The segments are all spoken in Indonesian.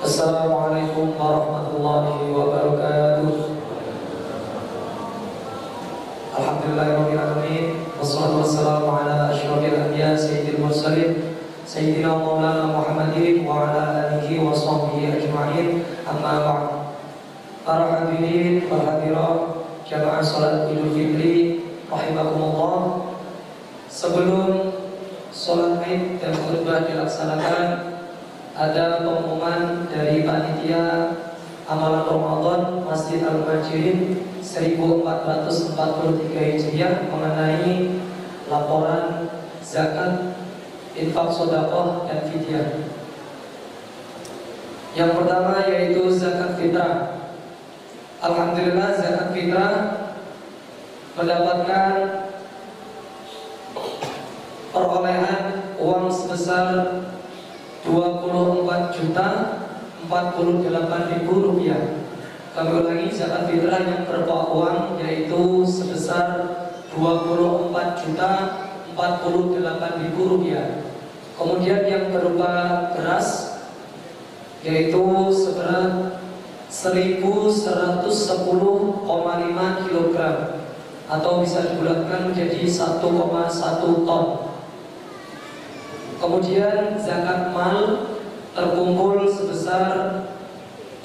Assalamualaikum warahmatullahi wabarakatuh. Alhamdulillahirrahmanirrahim. Wassalatu wassalamu ala asyrafil anbiya sayyidil mursalin Sayyidina Maulana Muhammadin wa ala alihi wa sahbihi ajma'in. Amma ba'd. Para hadirin wal hadirat jamaah salat Idul Fitri rahimakumullah. Sebelum salat Id dan khutbah dilaksanakan, ada pengumuman dari panitia amalan Ramadan Masjid Al-Muhajirin 1443 Hijriah mengenai laporan zakat, infak sedekah dan fidyah. Yang pertama yaitu zakat fitrah. Alhamdulillah zakat fitrah mendapatkan perolehan uang sebesar 24.048.000 rupiah. Kami ulangi, zakat fitrah yang berupa uang yaitu sebesar 24.048.000 rupiah. Kemudian yang berupa beras yaitu seberat 1.110,5 kg atau bisa dibulatkan menjadi 1,1 ton. Kemudian zakat mal terkumpul sebesar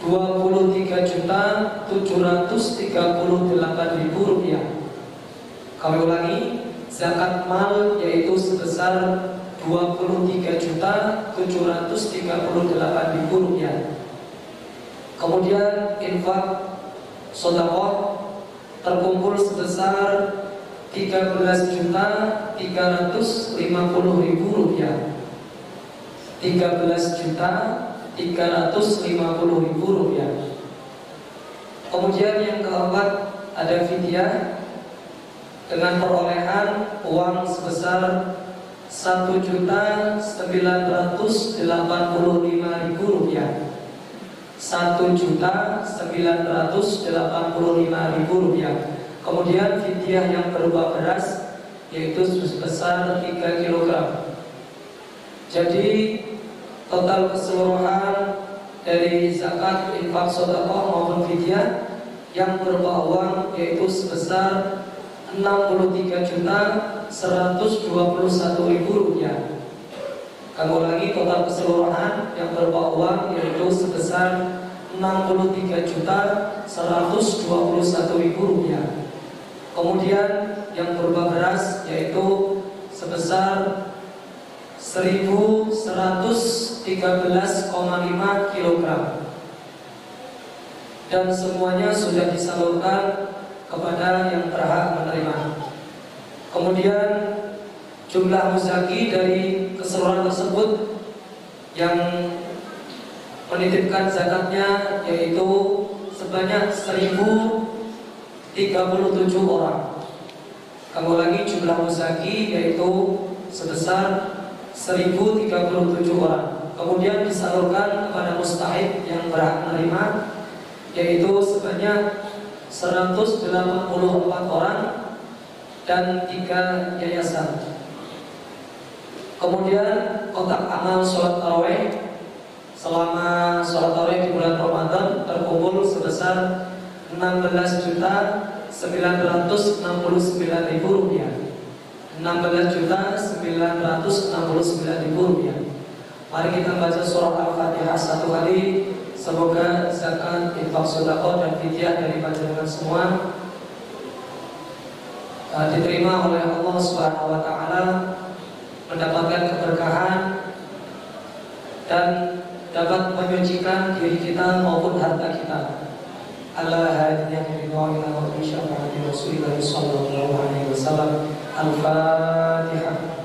23.738.000 rupiah. Kami ulangi, zakat mal yaitu sebesar 23.738.000 rupiah. Kemudian infak sedekah terkumpul sebesar 13.350.000 rupiah. 13.350.000 rupiah. Kemudian yang keempat ada fidyah dengan perolehan uang sebesar 1.985.000 rupiah. 1.985.000 rupiah. Kemudian fidyah yang berupa beras yaitu sebesar 3 kg. Jadi total keseluruhan dari zakat, infak, sedekah maupun fidyah yang berupa uang yaitu sebesar 63.121.000 rupiah. Kami ulangi, total keseluruhan yang berupa uang yaitu sebesar 63.121.000 rupiah. Kemudian yang berupa beras yaitu sebesar 1.113,5 kg. Dan semuanya sudah disalurkan kepada yang berhak menerima. Kemudian jumlah muzaki dari keseluruhan tersebut yang menitipkan zakatnya yaitu sebanyak 1.037 orang. Kami ulangi, jumlah muzaki yaitu sebesar 1.037 orang. Kemudian disalurkan kepada mustahik yang berhak menerima yaitu sebanyak 184 orang dan 3 yayasan. Kemudian kotak amal sholat tarawih selama sholat tarawih di bulan Ramadan terkumpul sebesar 16.969.000 rupiah. 16.969.000 rupiah. Mari kita baca surah Al-Fatihah satu kali. Semoga zakat, infak, sedekah dan fidyah dari panjenengan semua diterima oleh Allah Subhanahu wa taala, mendapatkan keberkahan dan dapat menyucikan diri kita maupun harta kita. Allah hadiyah ridha ila wa syafaati Rasulillah sallallahu alaihi wasallam. Al-Fatihah.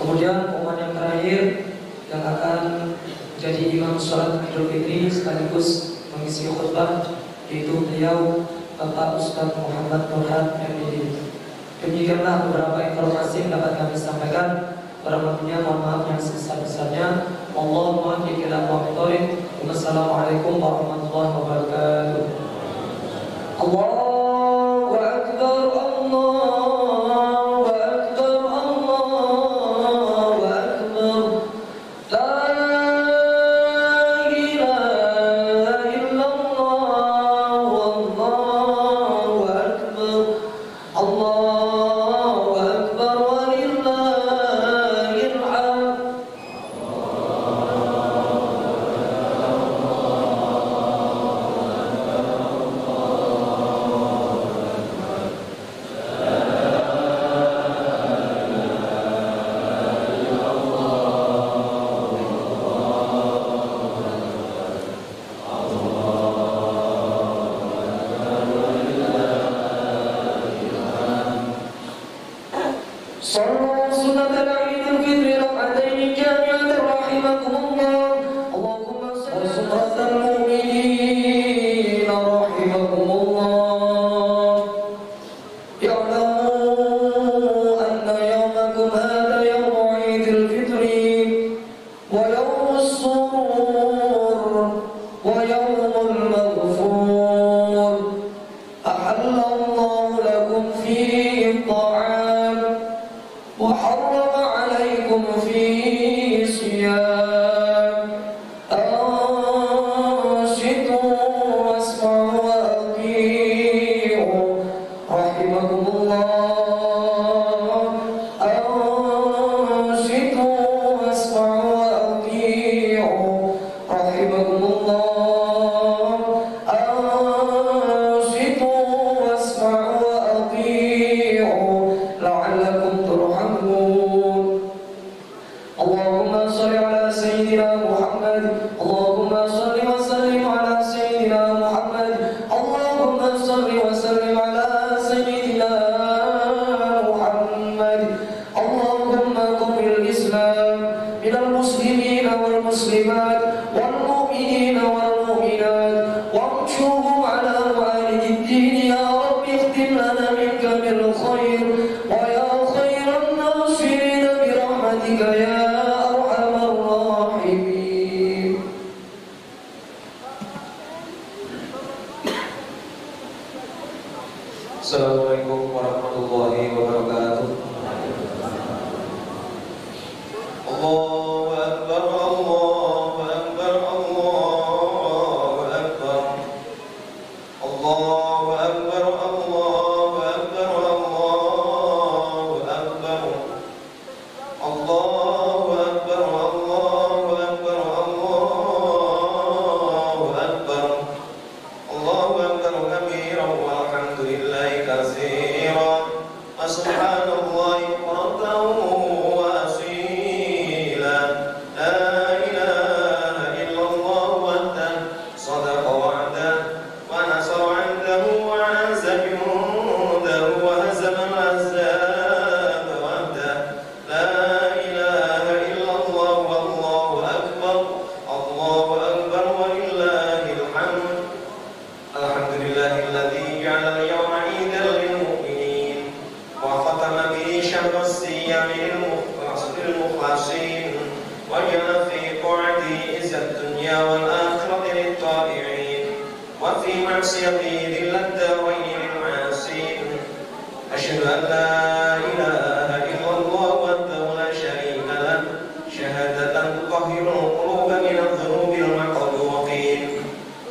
Kemudian pengumuman yang terakhir yang akan menjadi imam sholat Idul Fitri sekaligus mengisi khutbah yaitu beliau Bapak Ustaz Muhammad Nurhat MD. Demikianlah beberapa informasi yang dapat kami sampaikan. Kurang lebihnya mohon maaf yang sebesar-besarnya. Allahumma ila muwaffiq. Wassalamualaikum warahmatullahi wabarakatuh. Allahu akbar, Allahu akbar, Allahu akbar. La ilaha illallah, wallahu akbar. Allahu akbar walillahil hamd. صلوا سنة العيد الفطر ركعتين جامعة رحمكم الله. اللهم صل وسنة المؤمنين رحمكم الله. اعلموا أن يومكم هذا يوم عيد الفطر ويوم السرور ويوم المغفور. أحل الله لكم فيه الطعام وحرم عليكم فيه الصيام. أنصتوا واسمعوا وأطيعوا رحمكم الله. أنصتوا واسمعوا وأطيعوا رحمكم الله. أنصتوا واسمعوا وأطيعوا لعلكم ترحمون. اللهم صل على سيدنا محمد. اللهم صل وسلم على سيدنا محمد. اللهم صل وسلم على سيدنا محمد. اللهم قم الإسلام من المسلمين والمسلمات والمؤمنين والمؤمنات وانشرهم على معالج الدين يا رب. اختم لنا منك بالخير ويا خير الناصرين برحمتك يا أرحم الراحمين. Assalamualaikum warahmatullahi wabarakatuh. subhanallah bukratan wa asila. La ilaha illallah wahdahu sadaqa wa'dahu wa nasara 'abdahu wa 'azza jundahu wa hazama al-ahzab wahdahu. La ilaha illallah wallahu akbar. Allahu akbar walillahil hamd. Alhamdulillahilladzi ja'ala al-yawma 'idan lil mu'minin wa khatama bihi shahra as-siyam lil mukhlasin wa ja'ala fi qa'dihi izzat dunya wal akhirati lit tabi'in wa fi ma'siyatihi dhillat darain lil 'asin. Asyhadu an la ilaha illallah wahdahu la syarika lah syahadatan tutahhirul quluba min adh-dhunubil maqduqin.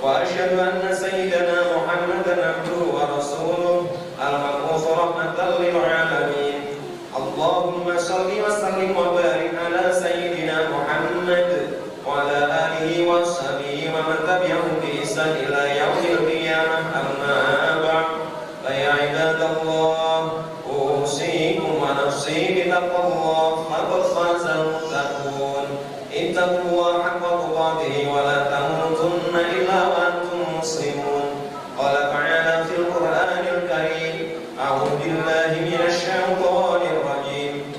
Wa asyhadu anna sayyidana Muhammadan abduhu wa rasuluh al-mab'uts rahmatan lil 'alamin. Allahumma shalli wa sallim wa barik ala sayyidina Muhammad wa ala alihi wa sahbihi wa man tabi'ahum bi ihsan ila yaumil qiyamah. Amma ba'd. Ya ibadallah, usikum wa nafsi bi taqwallah faqad fazal muttaqun. Ittaqullaha haqqa tuqatih wa la tamutunna illa wa antum muslimun. Qala ta'ala fil Qur'anil Karim, a'udzu billahi minasy syaithanir rajim.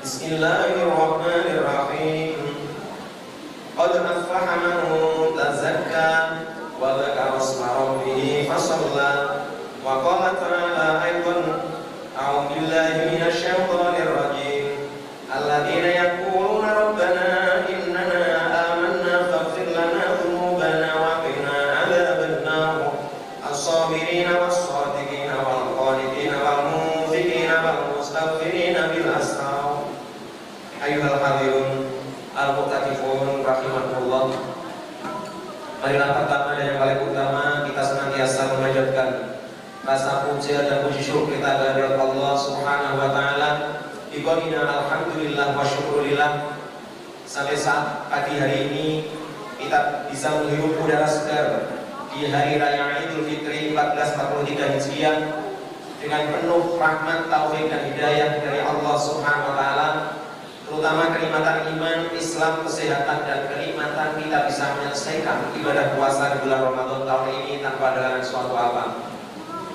Bismillahirrahmanirrahim. Qad aflaha man tazakka wa dzakara isma rabbih fasalla. Wa qala ta'ala aidan, a'udzu billahi minasy syaithanir rajim. Alladzina yaquluna rabbana innana amanna faghfir lana dhunubana wa qina 'adzabannar. As-sabirina was-sadiqina wal-qanitina wal-munfiqina wal-mustaghfirina bil ashar. Ayyuhal hadirun al-mu'takifun rahimakumullah. Marilah pertama dan yang paling utama kita senantiasa memanjatkan rasa puja dan puji syukur kita kepada Allah Subhanahu wa taala. Iqadina alhamdulillah wa syukurillah. Sampai saat pagi hari ini kita bisa menghirup udara segar di hari raya Idul Fitri 1443 Hijriah dengan penuh rahmat, taufik dan hidayah dari Allah Subhanahu wa taala, terutama kenikmatan iman, Islam, kesehatan dan kenikmatan kita bisa menyelesaikan ibadah puasa di bulan Ramadan tahun ini tanpa dengan suatu apa.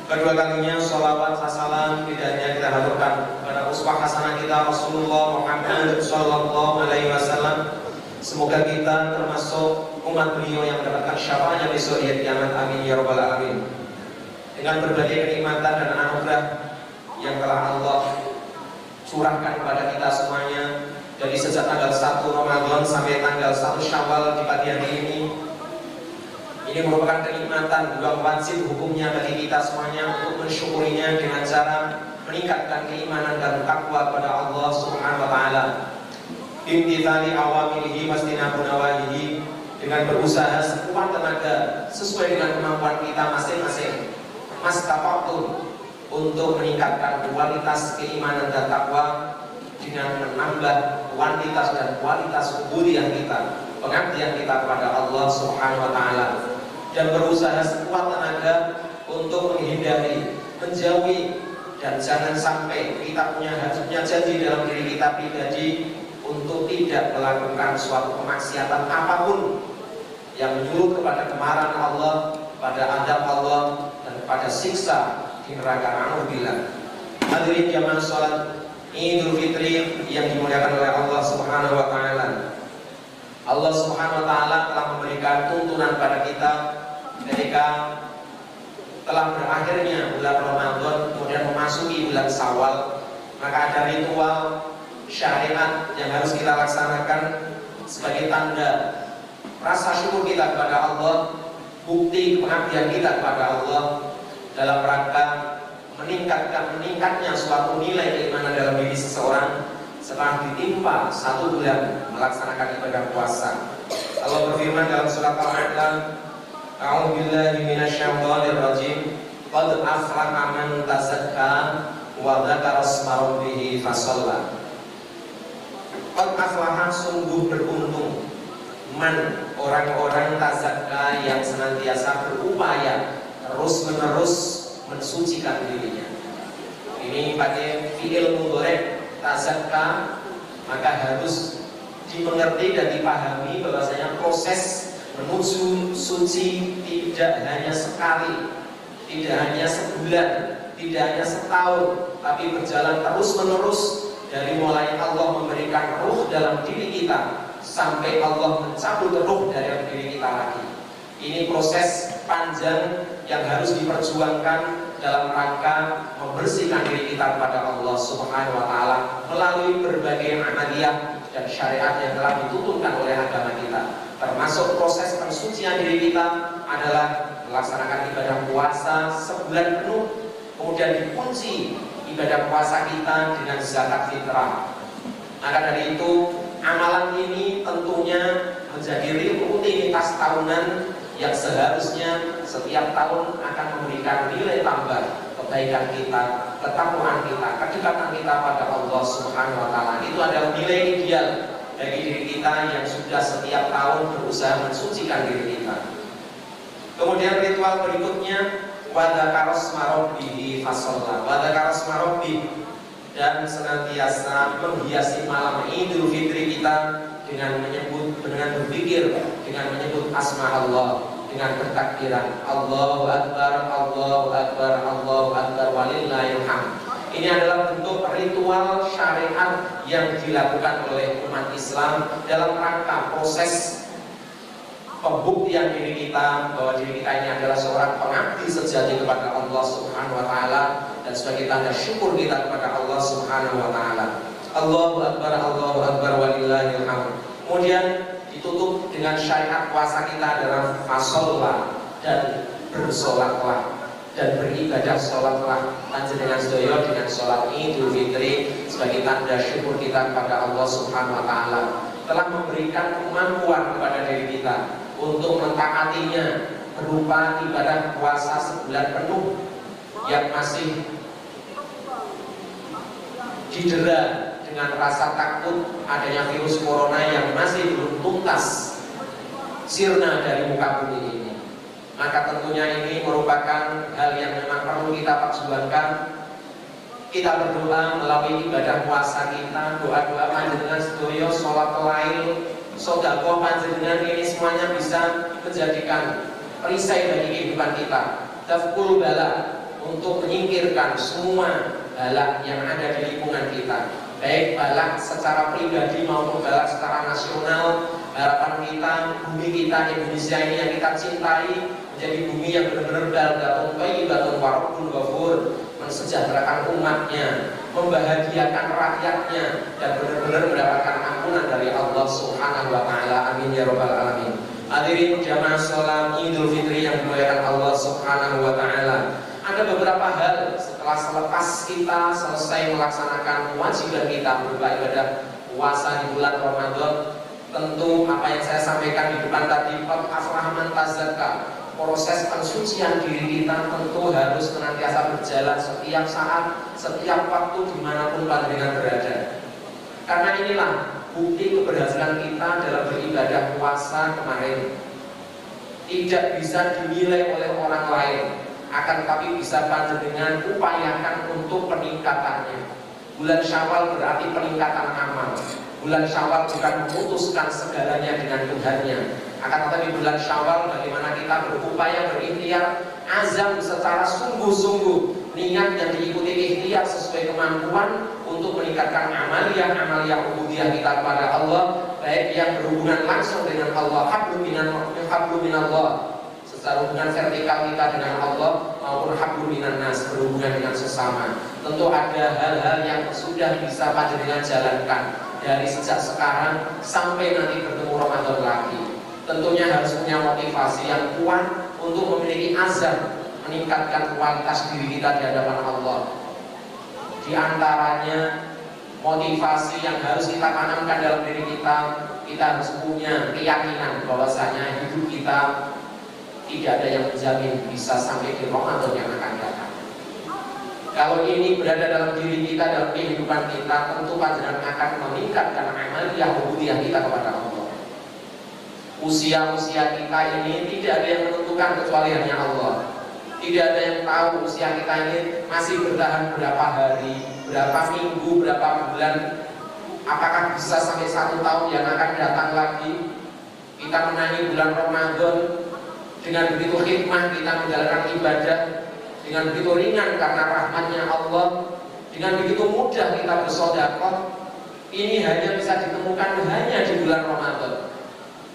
Kedua kalinya sholawat salam tidak hanya kita haturkan pada uswah hasanah kita Rasulullah Muhammad sallallahu alaihi wasallam. Semoga kita termasuk umat beliau yang mendapatkan syafaatnya besok di hari kiamat. Amin ya rabbal alamin. Dengan berbagai kenikmatan dan anugerah yang telah Allah curahkan kepada kita semuanya, dari sejak tanggal 1 Ramadan sampai tanggal 1 Syawal di pagi hari ini merupakan kenikmatan yang wajib hukumnya bagi kita semuanya untuk mensyukurinya dengan cara meningkatkan keimanan dan takwa kepada Allah Subhanahu wa taala. Imtithali awamirihi wastinabun nawahihi, dengan berusaha sekuat tenaga sesuai dengan kemampuan kita masing-masing, mastata'tum, untuk meningkatkan kualitas keimanan dan takwa dengan menambah kuantitas dan kualitas ubudiyah kita, pengabdian kita kepada Allah Subhanahu wa taala, dan berusaha sekuat tenaga untuk menghindari, menjauhi, dan jangan sampai kita punya janji dalam diri kita pribadi untuk tidak melakukan suatu kemaksiatan apapun yang menyuruh kepada kemarahan Allah, pada adab Allah, dan pada siksa di neraka. Na'udzubillah. Hadirin jamaah salat Idul Fitri yang dimuliakan oleh Allah Subhanahu wa taala. Allah Subhanahu wa taala telah memberikan tuntunan pada kita ketika telah berakhirnya bulan Ramadan kemudian memasuki bulan Syawal, maka ada ritual syariat yang harus kita laksanakan sebagai tanda rasa syukur kita kepada Allah, bukti pengabdian kita kepada Allah dalam rangka meningkatnya suatu nilai keimanan dalam diri seseorang setelah ditimpa 1 bulan melaksanakan ibadah puasa. Allah berfirman dalam surat Al-A'la, a'udzu billahi minasyaitonir rajim, qad aflaha man tazakka wa dzakara isma rabbih fasalla. Qad aflaha, sungguh beruntung, man, orang-orang tazakka yang senantiasa berupaya terus-menerus mensucikan dirinya. Ini ini pakai fi'il mudhari' tazakka, maka harus dimengerti dan dipahami bahwasanya proses menuju suci tidak hanya sekali, tidak hanya sebulan, tidak hanya setahun, tapi berjalan terus-menerus dari mulai Allah memberikan ruh dalam diri kita sampai Allah mencabut ruh dari diri kita lagi. Ini proses panjang yang harus diperjuangkan dalam rangka membersihkan diri kita kepada Allah Subhanahu wa taala melalui berbagai amaliyah dan syariat yang telah dituturkan oleh agama kita. Termasuk proses pensucian diri kita adalah melaksanakan ibadah puasa sebulan penuh, kemudian dikunci ibadah puasa kita dengan zakat fitrah. Maka dari itu amalan ini tentunya menjadi rutinitas tahunan yang seharusnya setiap tahun akan memberikan nilai tambah kebaikan kita, ketakwaan kita, kedekatan kita pada Allah Subhanahu wa taala. Itu adalah nilai ideal bagi diri kita yang sudah setiap tahun berusaha mensucikan diri kita. Kemudian ritual berikutnya wadakaros marobbihi fasolla, wadakaros marobbi, dan senantiasa menghiasi malam Idul Fitri kita dengan berpikir, dengan menyebut asma Allah, dengan bertakbiran Allahu Akbar, Allahu Akbar, Allahu Akbar, walillahil hamd. Ini adalah bentuk ritual syariat yang dilakukan oleh umat Islam dalam rangka proses pembuktian diri kita bahwa diri kita ini adalah seorang pengabdi sejati kepada Allah Subhanahu wa taala, dan sebagai tanda syukur kita kepada Allah Subhanahu wa taala. Allahu Akbar, Allahu Akbar, walillahil hamd. Kemudian ditutup dengan syariat puasa kita adalah fasolla, dan bersolatlah dan beribadah sholatlah panjenengan sedaya dengan sholat Idul Fitri sebagai tanda syukur kita kepada Allah Subhanahu wa taala telah memberikan kemampuan kepada diri kita untuk mentaatinya berupa ibadah puasa sebulan penuh yang masih didera dengan rasa takut adanya virus corona yang masih belum tuntas sirna dari muka bumi ini. Maka tentunya ini merupakan hal yang memang perlu kita perjuangkan. Kita berdoa melalui ibadah puasa kita, doa-doa panjenengan sedaya, sholat lail, sedekah panjenengan, ini semuanya bisa menjadikan perisai bagi kehidupan kita, dafkul bala, untuk menyingkirkan semua bala yang ada di lingkungan kita, baik bala secara pribadi maupun bala secara nasional. Harapan kita, bumi kita Indonesia ini yang kita cintai menjadi bumi yang benar-benar baldatun thayyibatun wa rabbun ghafur, mensejahterakan umatnya, membahagiakan rakyatnya, dan benar-benar mendapatkan ampunan dari Allah Subhanahu wa taala. Amin ya rabbal alamin. Hadirin jamaah salat Idul Fitri yang dimuliakan Allah Subhanahu wa taala. Ada beberapa hal selepas kita selesai melaksanakan kewajiban kita berupa ibadah puasa di bulan Ramadan. Tentu apa yang saya sampaikan di depan tadi, afrahaman tazakka, proses pensucian diri kita tentu harus senantiasa berjalan setiap saat, setiap waktu, dimanapun panjenengan berada. Karena inilah bukti keberhasilan kita dalam beribadah puasa kemarin. Tidak bisa dinilai oleh orang lain, akan tetapi bisa panjenengan upayakan untuk peningkatannya. Bulan Syawal berarti peningkatan amal. Bulan Syawal bukan memutuskan segalanya dengan Tuhannya, akan tetapi bulan Syawal bagaimana kita berupaya berikhtiar azam secara sungguh-sungguh, niat yang diikuti ikhtiar sesuai kemampuan untuk meningkatkan amaliyah ubudiyah kita kepada Allah, baik yang berhubungan langsung dengan Allah, hablum minallah, secara hubungan vertikal kita dengan Allah, maupun hablum minan nas, berhubungan dengan sesama. Tentu ada hal-hal yang sudah bisa panjenengan jalankan dari sejak sekarang sampai nanti bertemu Ramadan lagi. Tentunya harus punya motivasi yang kuat untuk memiliki azam meningkatkan kualitas diri kita di hadapan Allah. Di antaranya motivasi yang harus kita tanamkan dalam diri kita, kita harus punya keyakinan bahwasanya hidup kita tidak ada yang menjamin bisa sampai di Ramadan yang akan datang. Kalau ini berada dalam diri kita, dalam kehidupan kita, tentu panjenengan akan meningkatkan amaliyah ubudiyah kita kepada Allah. Usia-usia kita ini tidak ada yang menentukan kecuali hanya Allah. Tidak ada yang tahu usia kita ini masih bertahan berapa hari, berapa minggu, berapa bulan. Apakah bisa sampai 1 tahun yang akan datang lagi? Kita menangi bulan Ramadan dengan begitu hikmah kita menjalankan ibadah, dengan begitu ringan karena rahmatnya Allah, dengan begitu mudah kita bersedekah. Ini hanya bisa ditemukan hanya di bulan Ramadan.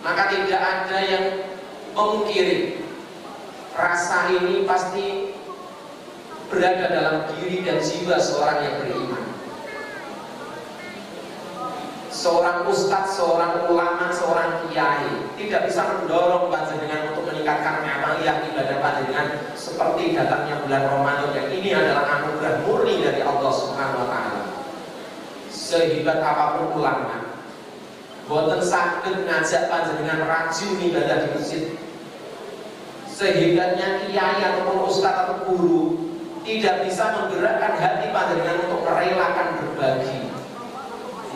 Maka tidak ada yang memungkiri rasa ini pasti berada dalam diri dan jiwa seorang yang beriman. Seorang ustadz, seorang ulama, seorang kiai tidak bisa mendorong panjenengan untuk meningkatkan amaliyah ibadah panjenengan seperti datangnya bulan Ramadan yang ini adalah anugerah murni dari Allah Subhanahu wa taala. Sehebat apapun ulama, boten saged ngajak panjenengan rajin ibadah di masjid. Sehebatnya kiai ataupun ustadz atau guru tidak bisa menggerakkan hati panjenengan untuk merelakan berbagi,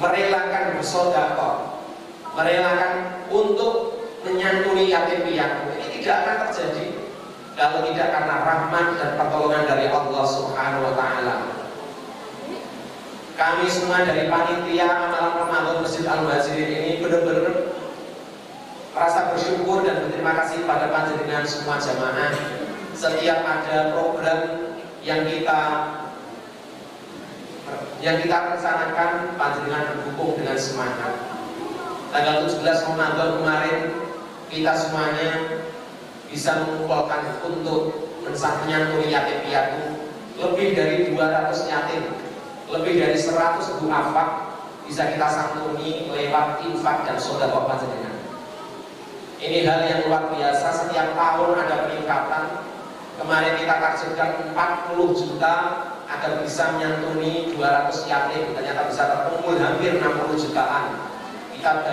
merelakan bersedekah, merelakan untuk menyantuni yatim piatu. Ini tidak akan terjadi kalau tidak karena rahmat dan pertolongan dari Allah Subhanahu wa taala. Kami semua dari panitia amalan Ramadan Masjid Al-Muhajirin ini benar-benar rasa bersyukur dan berterima kasih pada panjenengan semua jamaah. Setiap ada program yang kita rencanakan, panjenengan mendukung dengan semangat. Tanggal 17 Ramadan kemarin kita semuanya bisa mengumpulkan untuk menyantuni yatim piatu lebih dari 200 yatim, lebih dari 100 du'afa bisa kita santuni lewat infak dan sedekah panjenengan. Ini hal yang luar biasa. Setiap tahun ada peningkatan. Kemarin kita targetkan 40 juta agar bisa menyantuni 200 yatim, ternyata bisa terkumpul hampir 60 jutaan. Kita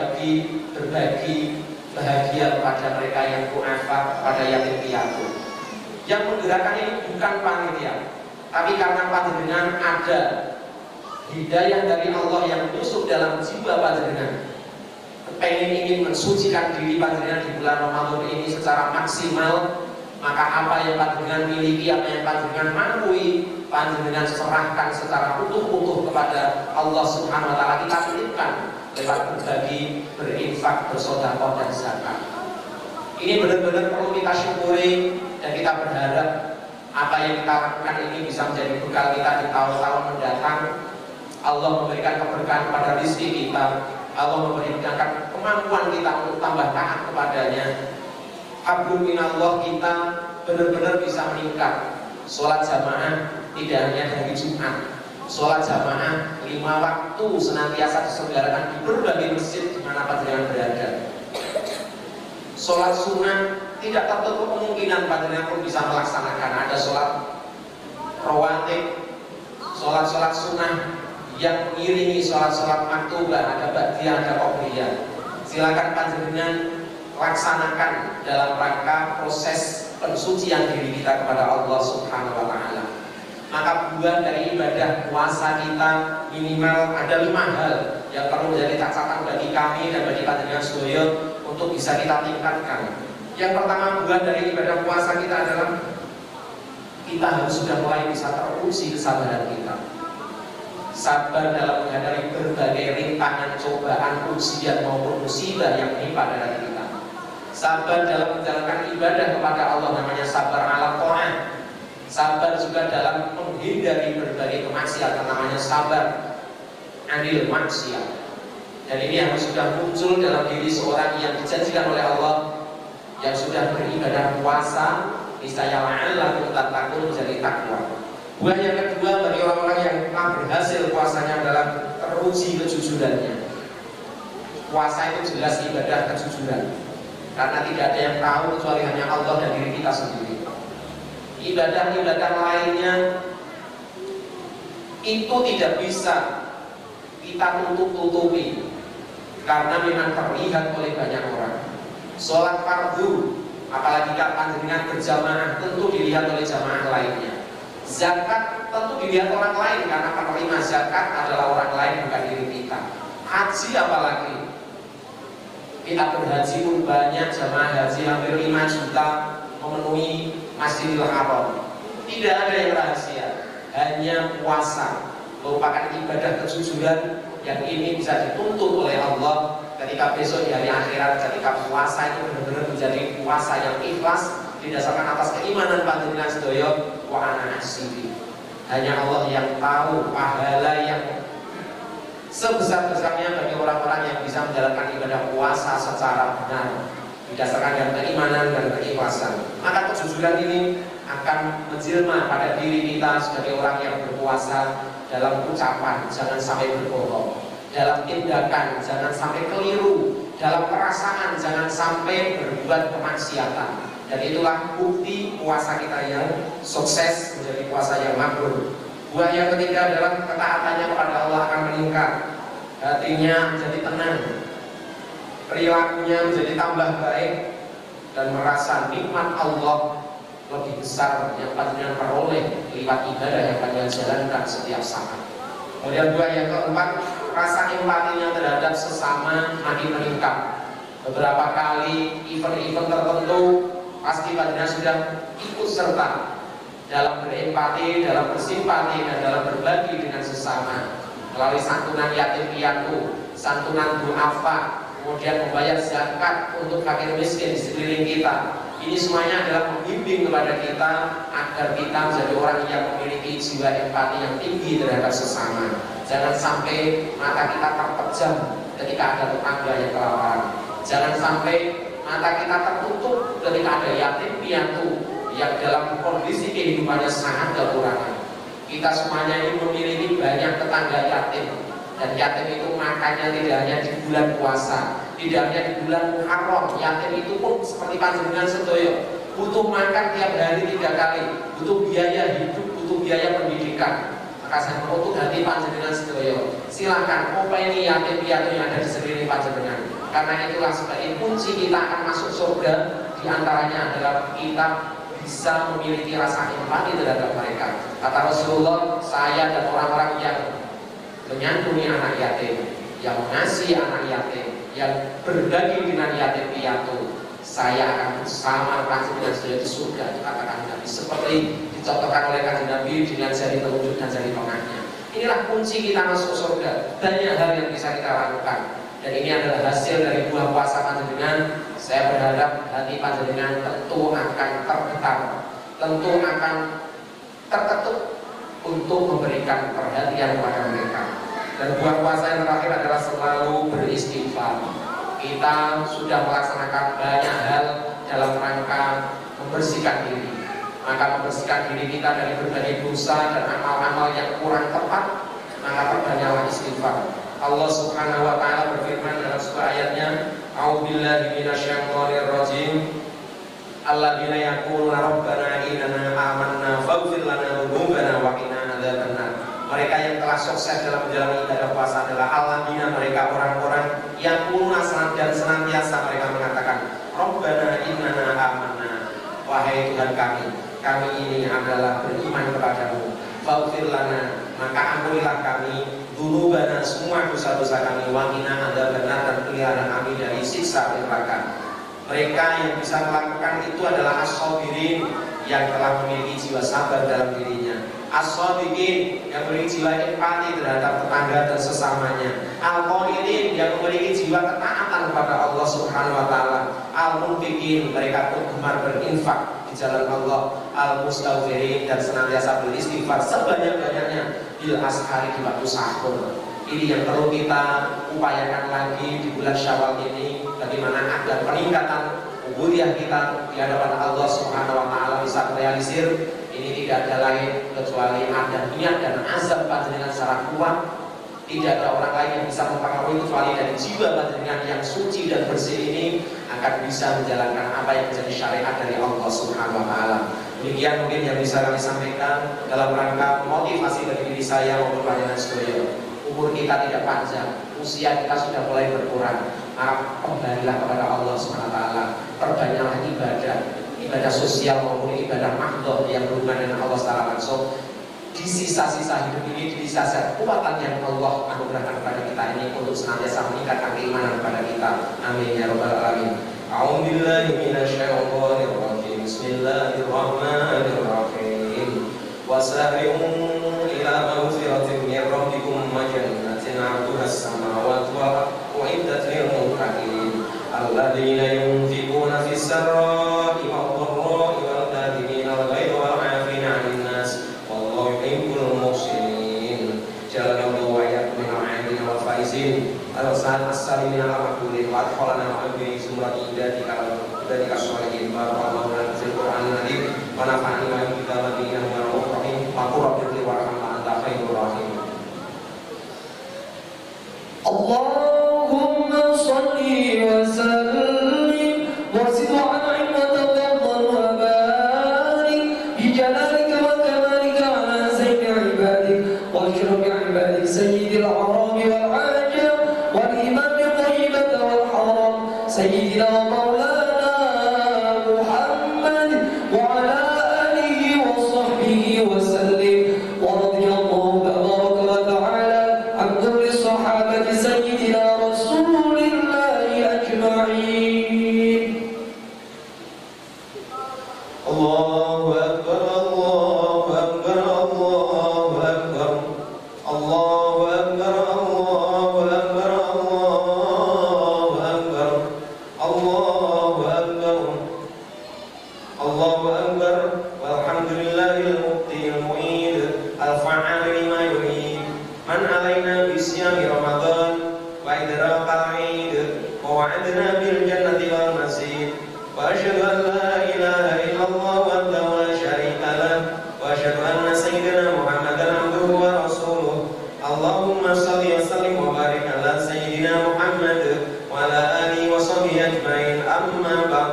berbagi bahagia kepada mereka yang du'afa, kepada yatim piatu. Yang menggerakkan ini bukan panitia, tapi karena panjenengan ada hidayah dari Allah yang tusuk dalam jiwa panjenengan, ingin mensucikan diri panjenengan di bulan Ramadan ini secara maksimal. Maka apa yang panjenengan miliki, apa yang panjenengan mampu, panjenengan serahkan secara utuh-utuh kepada Allah Subhanahu wa taala. Kita titipkan lewat berbagi, berinfak, bersedekah dan zakat. Ini benar-benar perlu kita syukuri dan kita berharap apa yang kita lakukan ini bisa menjadi bekal kita di tahun-tahun mendatang. Allah memberikan keberkahan pada rezeki kita, Allah memberikan kemampuan kita untuk tambah taat kepadanya. Hablum minallah kita benar-benar bisa meningkat. Sholat jamaah tidak hanya hari Jumat, sholat jamaah 5 waktu senantiasa diselenggarakan di berbagai masjid di mana panjenengan berada. Sholat sunnah tidak tertutup kemungkinan panjenengan pun bisa melaksanakan. Ada sholat rawatib, sholat sunnah yang mengiringi sholat-sholat maktubah, ada ba'diyah, ada qobliyah. Silakan panjenengan laksanakan dalam rangka proses pensucian diri kita kepada Allah Subhanahu wa taala. Maka buah dari ibadah puasa kita minimal ada 5 hal yang perlu menjadi catatan bagi kami dan bagi panjenengan sedaya untuk bisa kita tingkatkan. Yang pertama, buah dari ibadah puasa kita adalah kita harus sudah mulai bisa teruji kesabaran kita. Sabar dalam menghadapi berbagai rintangan, cobaan, ujian maupun musibah yang menimpa dari kita. Sabar dalam menjalankan ibadah kepada Allah, namanya sabar ala ta'ah. Sabar juga dalam menghindari berbagai kemaksiatan, namanya sabar anil maksiat. Dan ini harus sudah muncul dalam diri seorang yang dijanjikan oleh Allah, yang sudah beribadah puasa, niscaya la'allakum tattaqun, menjadi takwa. Buah yang kedua bagi orang-orang yang telah berhasil puasanya adalah teruji kejujurannya. Puasa itu jelas ibadah kejujuran, karena tidak ada yang tahu kecuali hanya Allah dan diri kita sendiri. Ibadah-ibadah lainnya itu tidak bisa kita tutup-tutupi karena memang terlihat oleh banyak orang. Sholat fardu, apalagi kalau panjenengan berjamaah, tentu dilihat oleh jamaah lainnya. Zakat tentu dilihat orang lain karena penerima zakat adalah orang lain, bukan diri kita. Haji apalagi, kita berhaji pun banyak, jamaah haji hampir 5 juta, memenuhi Masjidil Haram. Tidak ada yang rahasia, hanya puasa merupakan ibadah kejujuran yang ini bisa dituntut oleh Allah ketika besok di hari akhirat, ketika puasa itu benar-benar menjadi puasa yang ikhlas didasarkan atas keimanan panjenengan sedaya wa ana asibi. Hanya Allah yang tahu pahala yang sebesar-besarnya bagi orang-orang yang bisa menjalankan ibadah puasa secara benar didasarkan dengan keimanan dan keikhlasan. Maka kejujuran ini akan menjelma pada diri kita sebagai orang yang berpuasa. Dalam ucapan jangan sampai berbohong, dalam tindakan jangan sampai keliru, dalam perasaan jangan sampai berbuat kemaksiatan. Dan itulah bukti puasa kita yang sukses menjadi puasa yang makbul. Buah yang ketiga adalah ketaatannya kepada Allah akan meningkat, hatinya menjadi tenang, perilakunya menjadi tambah baik, dan merasa nikmat Allah lebih besar yang panjenengan peroleh lewat ibadah yang panjenengan jalankan setiap saat. Kemudian dua yang keempat, rasa empatinya terhadap sesama makin meningkat. Beberapa kali event-event tertentu pasti panjenengan sudah ikut serta dalam berempati, dalam bersimpati, dan dalam berbagi dengan sesama melalui santunan yatim piatu, santunan duafa, kemudian membayar zakat untuk fakir miskin di sekeliling kita. Ini semuanya adalah membimbing kepada kita agar kita menjadi orang yang memiliki jiwa empati yang tinggi terhadap sesama. Jangan sampai mata kita terpejam ketika ada tetangga yang kelaparan. Jangan sampai mata kita tertutup ketika ada yatim piatu yang dalam kondisi kehidupannya sangat kekurangan. Kita semuanya ini memiliki banyak tetangga yatim, dan yatim itu makannya tidak hanya di bulan puasa, tidak hanya di bulan Muharram. Yatim itu pun seperti panjenengan sedaya butuh makan tiap hari 3 kali, butuh biaya hidup, butuh biaya pendidikan. Maka saya menuntut hati panjenengan sedaya, silakan openi yatim piatu yang ada di sekeliling panjenengan. Karena itulah sebagai kunci kita akan masuk surga, diantaranya adalah kita bisa memiliki rasa empati terhadap mereka. Kata Rasulullah, saya dan orang-orang yang menyantuni anak yatim, yang mengasihi anak yatim, yang berbagi dengan yatim piatu, saya akan bersama panjenengan sedaya di surga, dikatakan Nabi, seperti dicontohkan oleh kanjeng Nabi dengan jari telunjuk dan jari tengahnya. Inilah kunci kita masuk surga. Banyak hal yang bisa kita lakukan, dan ini adalah hasil dari buah puasa panjenengan. Saya berharap hati panjenengan tentu akan tergetar, tentu akan terketuk untuk memberikan perhatian kepada mereka. Dan buah puasa yang terakhir adalah selalu beristighfar. Kita sudah melaksanakan banyak hal dalam rangka membersihkan diri. Maka membersihkan diri kita dari berbagai dosa dan amal-amal yang kurang tepat, maka perbanyaklah istighfar. Allah Subhanahu wa taala berfirman dalam sebuah ayatnya, A'udzubillahi minasyaitonir rajim. Alladzina yaquluna rabbana innana amanna faghfir lana dzunubana wa qina adzabannar. Mereka yang telah sukses dalam menjalani ibadah puasa adalah alladzina, mereka orang-orang yang dan senantiasa mereka mengatakan, Rabbana innana amanna, wahai Tuhan kami ini adalah beriman kepadamu. Faghfir lana, maka ampunilah kami dzunubana, semua dosa-dosa kami, wa qina adzabannar, dan pelihara kami dari siksa neraka. Mereka yang bisa melakukan itu adalah as-sabirin, yang telah memiliki jiwa sabar dalam dirinya, as-sabiqin, yang memiliki jiwa empati terhadap tetangga dan sesamanya, al-qailin, yang memiliki jiwa ketaatan kepada Allah Subhanahu wa taala, al-munfiqin, mereka pun gemar berinfak di jalan Allah, al-mustaghfirin, dan senantiasa beristighfar sebanyak-banyaknya bil ashari, di waktu sahur. Ini yang perlu kita upayakan lagi di bulan Syawal ini, bagaimana agar peningkatan ubudiyah kita di hadapan Allah Subhanahu wa taala bisa terrealisir. Ini tidak ada lain kecuali ada niat dan azab panjenengan secara kuat. Tidak ada orang lain yang bisa mempengaruhi kecuali dari jiwa panjenengan yang suci dan bersih ini akan bisa menjalankan apa yang menjadi syariat dari Allah Subhanahu wa taala. Demikian mungkin yang bisa kami sampaikan dalam rangka motivasi bagi diri saya maupun panjenengan sekalian. Umur kita tidak panjang, usia kita sudah mulai berkurang. Maka kembalilah kepada Allah SWT, perbanyaklah ibadah sosial maupun ibadah mahdhah yang berhubungan dengan Allah secara langsung. Di sisa-sisa hidup ini, di sisa kekuatan yang Allah anugerahkan kepada kita ini untuk senantiasa meningkatkan keimanan kepada kita. Amin ya rabbal alamin. A'udzubillahi minasyaitonir rajim. Bismillah. Bismillahirrahmanirrahim. Wasari'u ila maghfiratin min rabbikum wa jannatin 'arduha as-samawati wal ardu u'iddat lil muttaqin alladziina yunfiquna fis sarra'i wad dharra'i wal kaadhimina al ghayza wal 'aafina 'anil naas wallahu yuhibbul muhsinin. Jazakallahu wa iyyakum min al-'aamilin wal faizin as-salimin al-maqbulin wa adkhalana wa bi sumrati idadika as-salihin barakallahu lana fil qur'anil azim wa nafa'ani wa bi kitabihi wa rahim wa qurratu wa rahmatan anta khairur rahim. Allahumma shalli wa sallim wa zid wa an'im wa tafaddal wa barik bi jalalika wa kamalika ala sayyidi ibadik wa ashrafi ibadik sayyidil haram wal ajam wal imam al-tayyibah wal haram sayyidina wa maulana Muhammad wa ala alihi wa sahbihi wa sallim wa radiyallahu tabaraka wa ta'ala an kulli sahabati sayyidina rasulillahi ajma'in. Allahu akbar, Allahu akbar, Allahu akbar, Allahu akbar, Allahu akbar, Allahu akbar, Allahu akbar, Allahu akbar. Walhamdulillahil mu'til mu'id al-fa'al lima yurid man alaina bisyami ramadan wa idrakal 'id wa wa'adna bil jannati wal masjid. وأشهد أن لا إله إلا الله وحده لا شريك له وأشهد أن سيدنا محمدا عبده ورسوله. اللهم صل وسلم وبارك على سيدنا محمد وعلى آله وصحبه أجمعين. أما بعد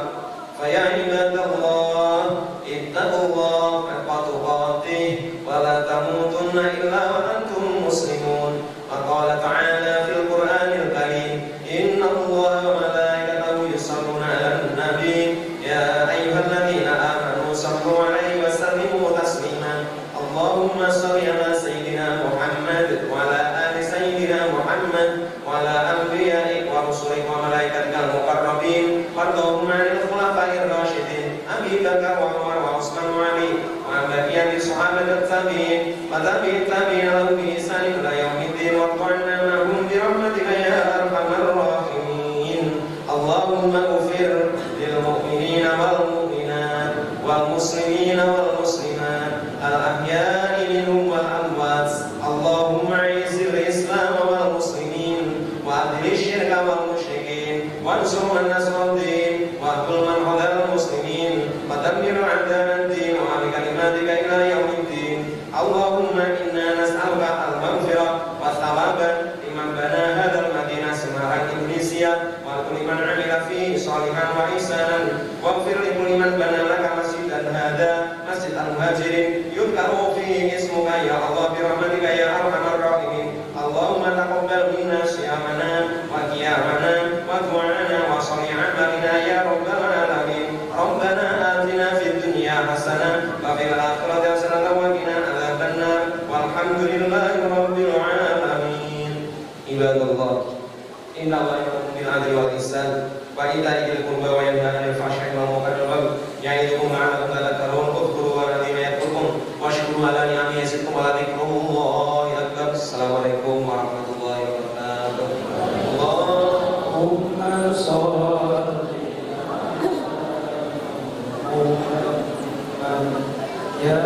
فيا عباد الله اتقوا الله حق تقاته ولا تموتن إلا وأنتم مسلمون. وقال تعالى في القرآن الكريم إن الله وملائكته يصلون على النبي يا أيها الذين آمنوا صلوا عليه وسلموا تسليما. اللهم صل على سيدنا محمد وعلى آل سيدنا محمد وعلى أنبيائك ورسلك وملائكتك المقربين وارضهم عن الخلفاء الراشدين أبي بكر وعمر وعثمان وعلي وعن بقية الصحابة التابعين وتابعي التابعين لهم بإحسان إلى يوم الدين وارض عنا معهم برحمتك يا أرحم الراحمين. اللهم اغفر للمؤمنين والمؤمنات والمسلمين والمسلمات الأحياء منهم والأموات. اللهم أعز الإسلام والمسلمين وأذل الشرك والمشركين وانصر من نصر الدين واخذل من خذل المسلمين ودمر أعداء الدين وعلى كلماتك إلى يوم الدين. اللهم إنا نسألك المغفرة والثواب لمن بنى هذا المدينة سماحا إبليسيا ولكل من عمل فيه صالحا وإحسانا واغفر لكل من بنى لك مسجدا هذا مسجد المهاجرين يذكر فيه اسمك يا الله برحمتك يا أرحم الراحمين. اللهم تقبل منا صيامنا وقيامنا ودعاءنا وصالح أعمالنا يا رب العالمين. ربنا آتنا في الدنيا حسنة وفي الآخرة حسنة وقنا عذاب النار والحمد لله رب العالمين. عباد الله إن الله يأمر بالعدل والإحسان وإيتاء ذي القربى وينهى عن الفحشاء والمنكر والبغي يعظكم لعلكم تذكرون. اذكروا الله العظيم يذكركم واشكروا على نعمه يزدكم ولذكر الله أكبر. السلام عليكم ورحمة الله وبركاته. اللهم صل على محمد يا